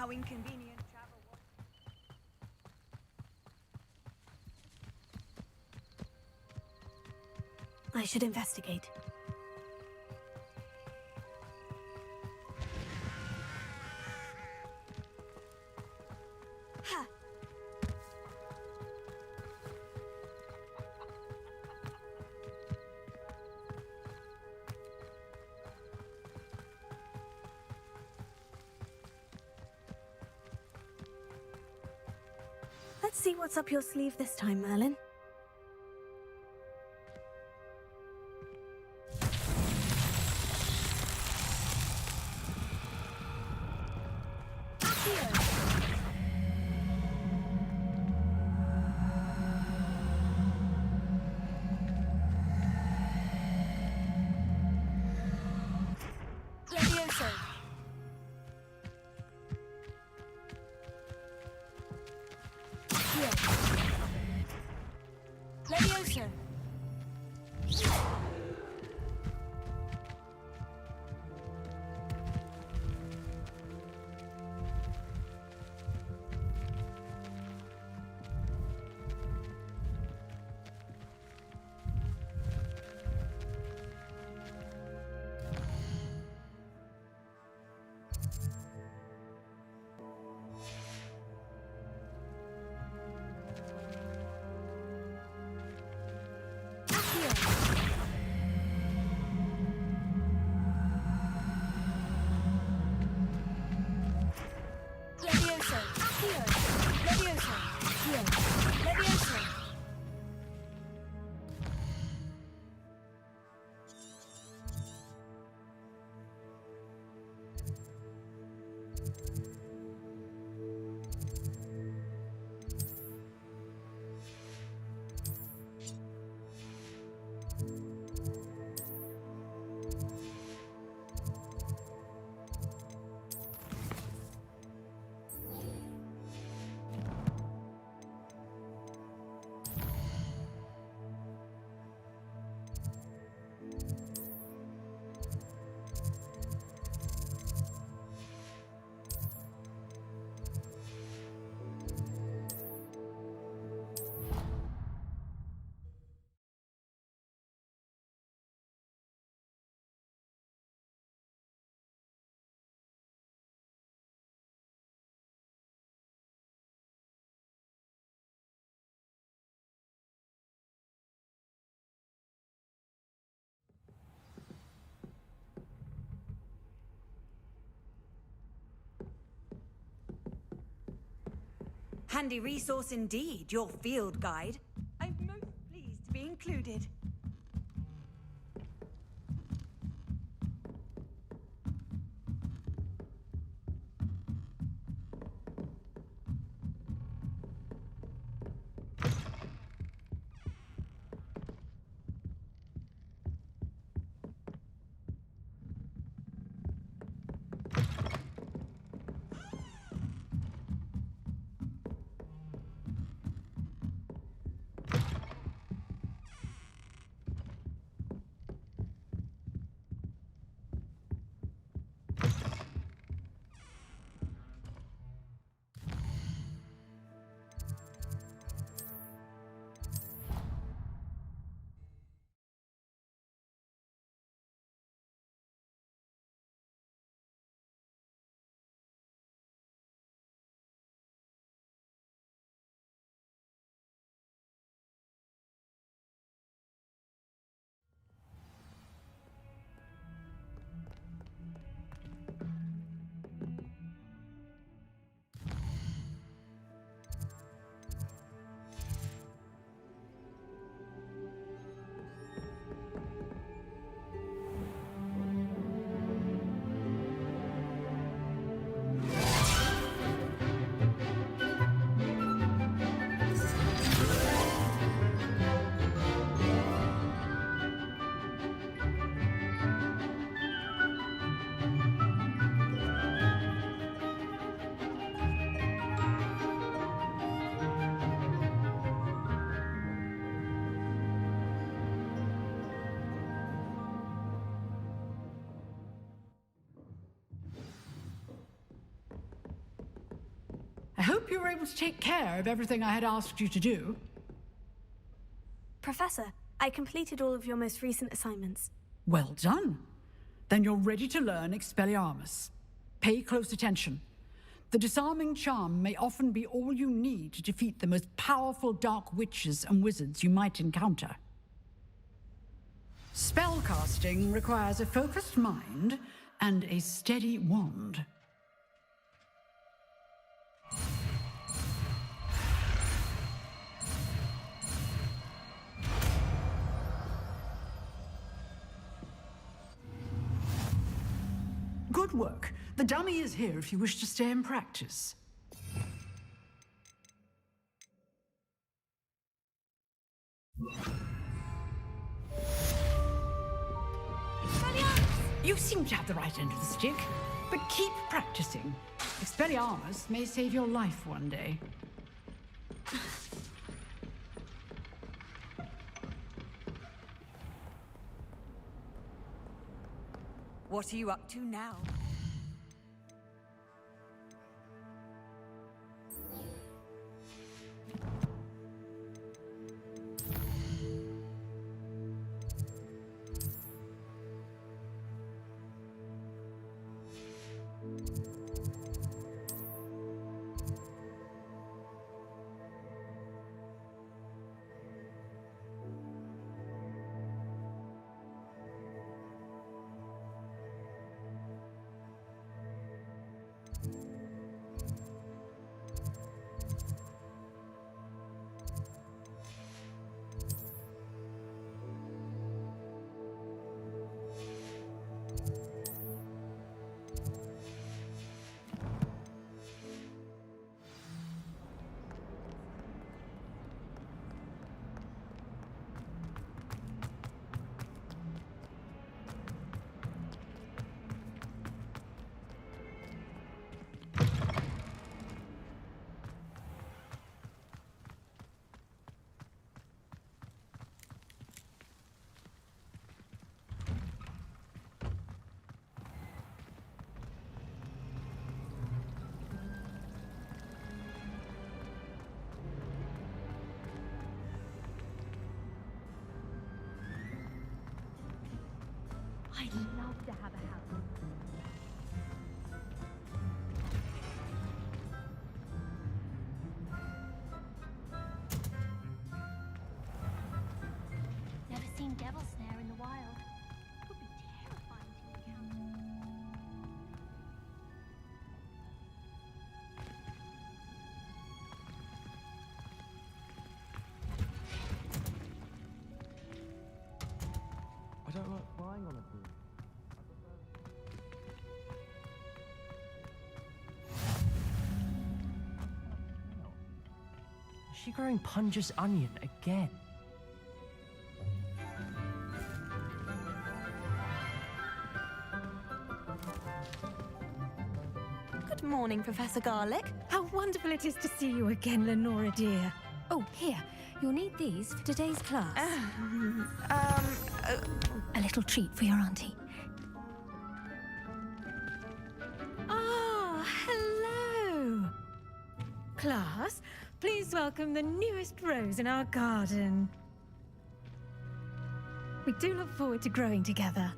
how inconvenient travel was. I should investigate. Ha! Let's see what's up your sleeve this time, Merlin. Levioso! Here. Levioso! Levioso! Here! Levioso! Here! Levioso! Handy resource indeed, your field guide. I'm most pleased to be included. I hope you were able to take care of everything I had asked you to do. Professor, I completed all of your most recent assignments. Well done. Then you're ready to learn Expelliarmus. Pay close attention. The disarming charm may often be all you need to defeat the most powerful dark witches and wizards you might encounter. Spellcasting requires a focused mind and a steady wand. Good work. The dummy is here if you wish to stay and practice. You seem to have the right end of the stick, but keep practicing. Expelliarmus may save your life one day. What are you up to now? I'd love to have a house. Never seen devil snare in the wild. Would be terrifying to encounter. I don't like flying on a broom. Is she growing Punja's onion again? Good morning, Professor Garlic. How wonderful it is to see you again, Lenora dear. Oh, here. You'll need these for today's class. A little treat for your auntie. Ah, hello. Class, please welcome the newest rose in our garden. We do look forward to growing together.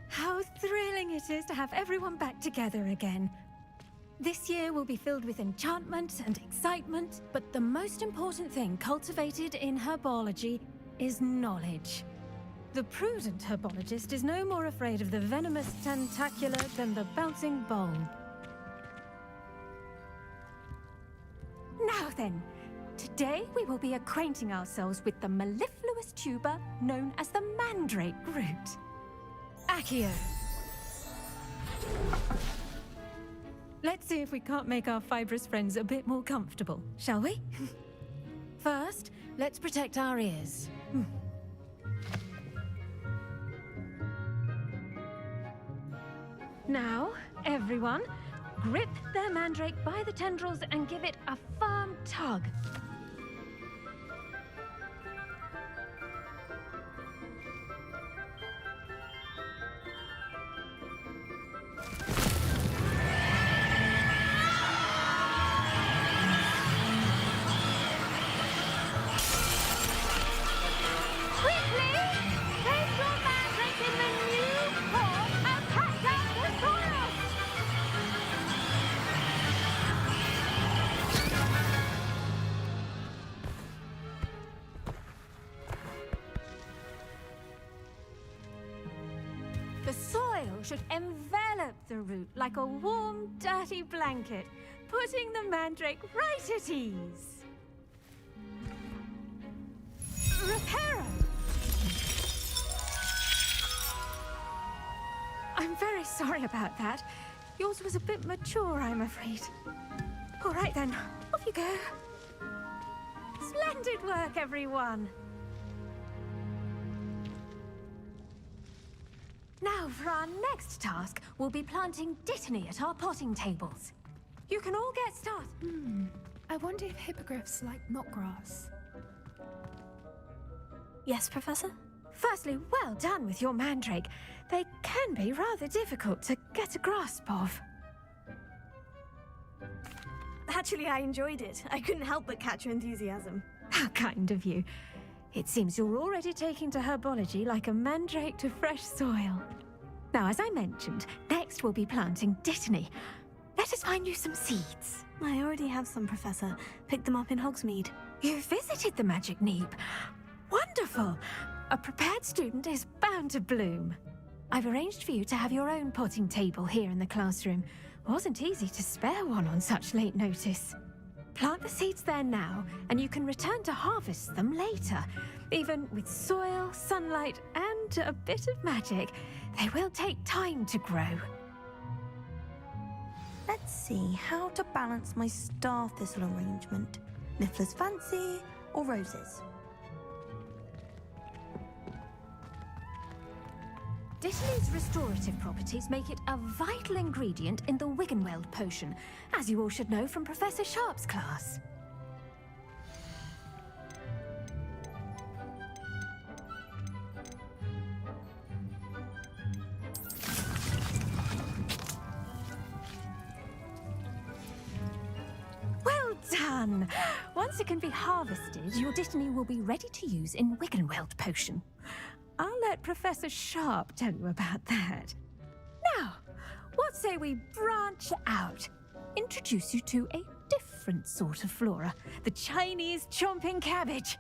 How thrilling it is to have everyone back together again. This year will be filled with enchantment and excitement, but the most important thing cultivated in herbology is knowledge. The prudent herbologist is no more afraid of the venomous tentacula than the bouncing bowl. Now then, today we will be acquainting ourselves with the mellifluous tuber known as the mandrake root. Accio. Let's see if we can't make our fibrous friends a bit more comfortable, shall we? First, let's protect our ears. Now, everyone, grip their mandrake by the tendrils and give it a firm tug. should envelop the root like a warm, dirty blanket, putting the mandrake right at ease. Reparo! I'm very sorry about that. Yours was a bit mature, I'm afraid. All right then, off you go. Splendid work, everyone! Now, for our next task, we'll be planting dittany at our potting tables. You can all get started. I wonder if hippogriffs like knotgrass. Yes, Professor? Firstly, well done with your mandrake. They can be rather difficult to get a grasp of. Actually, I enjoyed it. I couldn't help but catch your enthusiasm. How kind of you. It seems you're already taking to herbology like a mandrake to fresh soil. Now, as I mentioned, next we'll be planting dittany. Let us find you some seeds. I already have some, Professor. Picked them up in Hogsmeade. You visited the Magic Neep. Wonderful! A prepared student is bound to bloom. I've arranged for you to have your own potting table here in the classroom. Wasn't easy to spare one on such late notice. Plant the seeds there now, and you can return to harvest them later. Even with soil, sunlight, and a bit of magic, they will take time to grow. Let's see how to balance my star thistle arrangement. Niffler's fancy or roses? Dittany's restorative properties make it a vital ingredient in the Wiggenweld potion, as you all should know from Professor Sharp's class. Well done! Once it can be harvested, your dittany will be ready to use in Wiggenweld potion. I'll let Professor Sharp tell you about that. Now, what say we branch out? Introduce you to a different sort of flora, the Chinese chomping cabbage.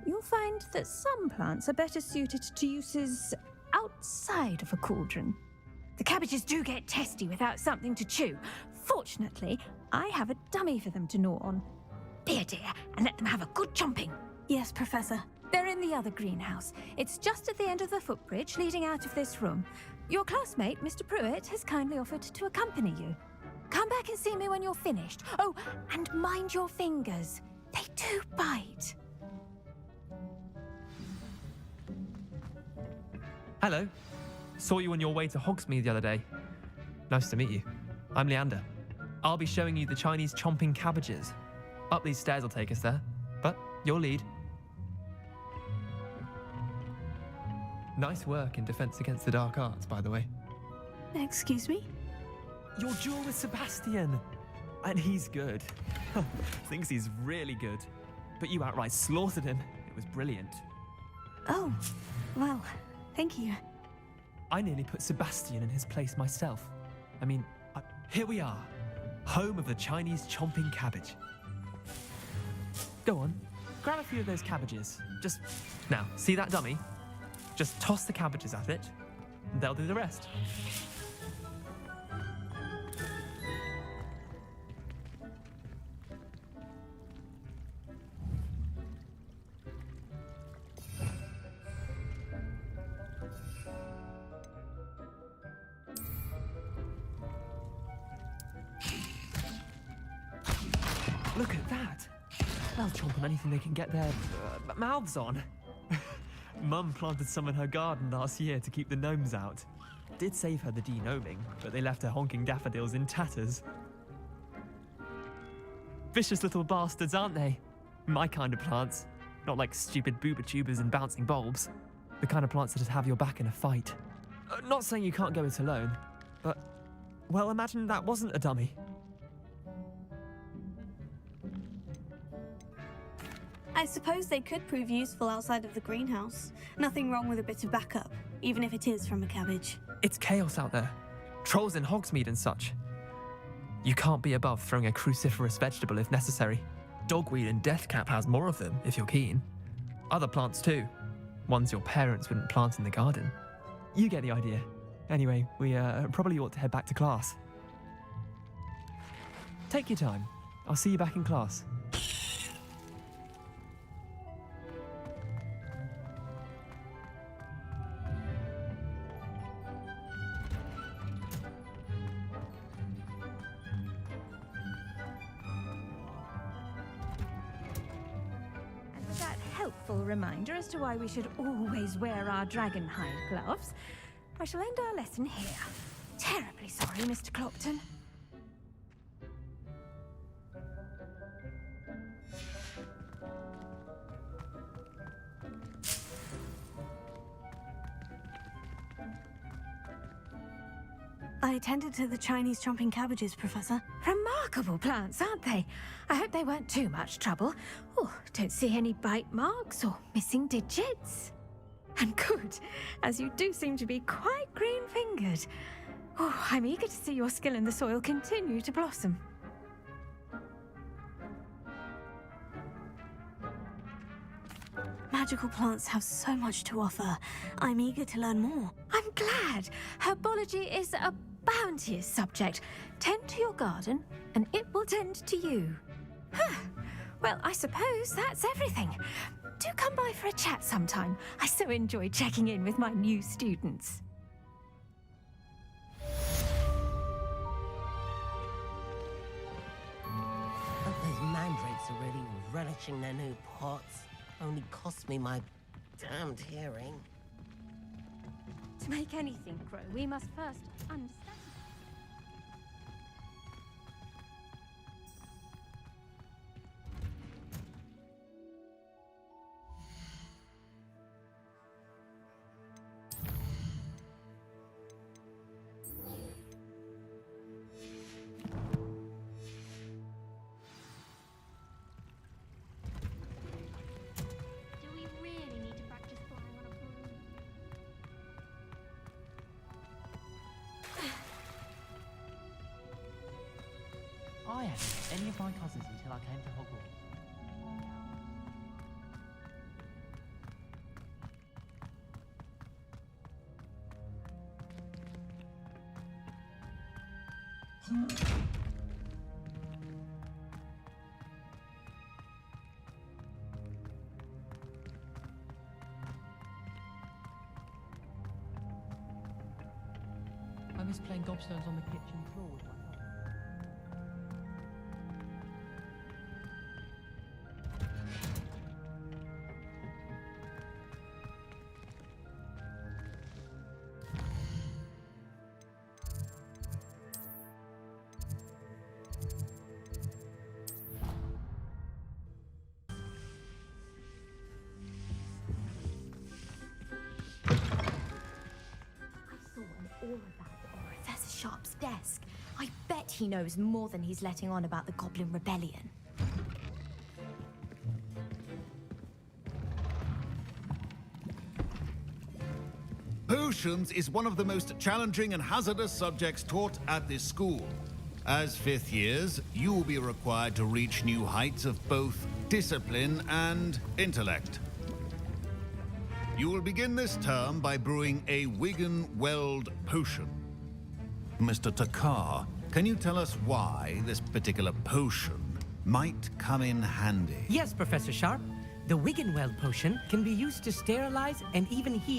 You'll find that some plants are better suited to uses outside of a cauldron. The cabbages do get testy without something to chew. Fortunately, I have a dummy for them to gnaw on. Be a dear and let them have a good chomping. Yes, Professor. They're in the other greenhouse. It's just at the end of the footbridge leading out of this room. Your classmate, Mr. Pruitt, has kindly offered to accompany you. Come back and see me when you're finished. Oh, and mind your fingers. They do bite. Hello. Saw you on your way to Hogsmeade the other day. Nice to meet you. I'm Leander. I'll be showing you the Chinese chomping cabbages. Up these stairs will take us there, but your lead. Nice work in Defense Against the Dark Arts, by the way. Excuse me? Your duel with Sebastian! And he's good. Thinks he's really good. But you outright slaughtered him. It was brilliant. Oh, well, thank you. I nearly put Sebastian in his place myself. I mean, here we are. Home of the Chinese chomping cabbage. Go on, grab a few of those cabbages. Just, now, see that dummy? Just toss the cabbages at it, and they'll do the rest. Look at that! They'll chomp on anything they can get their mouths on. Mum planted some in her garden last year to keep the gnomes out. Did save her the de-gnoming, but they left her honking daffodils in tatters. Vicious little bastards, aren't they? My kind of plants. Not like stupid booba tubers and bouncing bulbs. The kind of plants that just have your back in a fight. Not saying you can't go it alone, but, well, imagine that wasn't a dummy. I suppose they could prove useful outside of the greenhouse. Nothing wrong with a bit of backup, even if it is from a cabbage. It's chaos out there. Trolls in Hogsmeade and such. You can't be above throwing a cruciferous vegetable if necessary. Dogweed and deathcap has more of them, if you're keen. Other plants too. Ones your parents wouldn't plant in the garden. You get the idea. Anyway, we probably ought to head back to class. Take your time. I'll see you back in class. And with that helpful reminder as to why we should always wear our dragon hide gloves, I shall end our lesson here. Terribly sorry, Mr. Clopton. I attended to the Chinese chomping cabbages, Professor. Remarkable plants, aren't they? I hope they weren't too much trouble. Oh, don't see any bite marks or missing digits. And good, as you do seem to be quite green-fingered. Oh, I'm eager to see your skill in the soil continue to blossom. Magical plants have so much to offer. I'm eager to learn more. I'm glad. Herbology is a bounteous subject. Tend to your garden, and it will tend to you. Huh. Well, I suppose that's everything. Do come by for a chat sometime. I so enjoy checking in with my new students. Those mandrakes are really relishing their new pots. Only cost me my damned hearing. To make anything grow, we must first understand. Do we really need to practice flying on a broom? I hadn't met any of my cousins until I came to Hogwarts. I miss playing gobstones on the kitchen floor with my mum. All of that on Professor Sharp's desk. I bet he knows more than he's letting on about the Goblin Rebellion. Potions is one of the most challenging and hazardous subjects taught at this school. As fifth years, you will be required to reach new heights of both discipline and intellect. You will begin this term by brewing a Wigan-Weld potion. Mr. Takar, can you tell us why this particular potion might come in handy? Yes, Professor Sharp. The Wiggenweld potion can be used to sterilize and even heal